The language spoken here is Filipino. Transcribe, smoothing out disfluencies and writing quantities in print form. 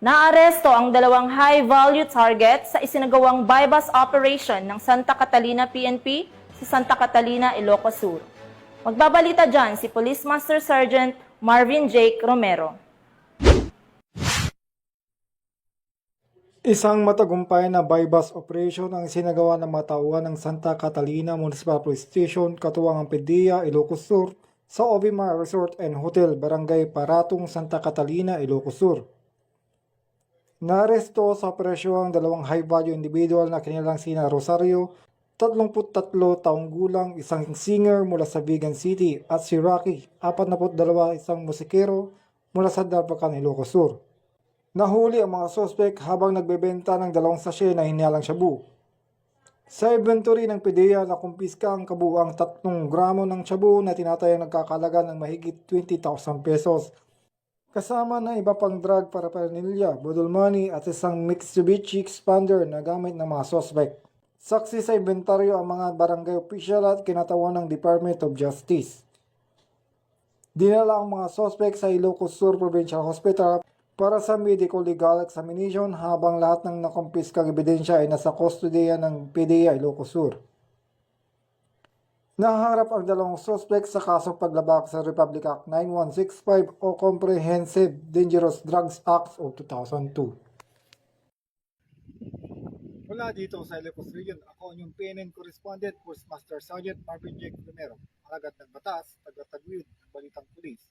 Naaresto ang dalawang high-value target sa isinagawang bypass operation ng Santa Catalina PNP sa Santa Catalina, Ilocos Sur. Magbabalita dyan si Police Master Sergeant Marvin Jake Romero. Isang matagumpay na bypass operation ang sinagawa ng mga tauhan ng Santa Catalina Municipal Police Station katuwang ang PDEA, Ilocos Sur sa Obimar Resort and Hotel, Barangay Paratong, Santa Catalina, Ilocos Sur. Naaresto sa operasyon ang dalawang high-value individual na kinilang sina Rosario, 33 taong gulang, isang singer mula sa Vigan City, at si Rocky, 42, isang musikero mula sa Darbacan, Ilocos Sur. Nahuli ang mga sospek habang nagbebenta ng dalawang sachet na hinalang shabu. Sa inventory ng PDEA nakumpiska ang kabuuang 3 gramo ng shabu na tinatayang nagkakalaga ng mahigit 20,000 pesos. Kasama na iba pang drug paraphernalia, budol money at isang Mitsubishi expander na gamit ng mga sospek. Saksi sa inventaryo ang mga barangay official at kinatawan ng Department of Justice. Dinala ang mga sospek sa Ilocos Sur Provincial Hospital para sa medico-legal examination habang lahat ng nakumpiskang ebidensya ay nasa kustodiya ng PDEA Ilocos Sur. Naharap ang dalawang suspect sa kasong paglabag sa Republic Act 9165 o Comprehensive Dangerous Drugs Act of 2002. Mula dito sa Ilocos Region, ako ang inyong PNN Correspondent, First Master Sergeant Marvin Jake Romero, alagad ng batas, taga-taguyod ng Balitang Pulis.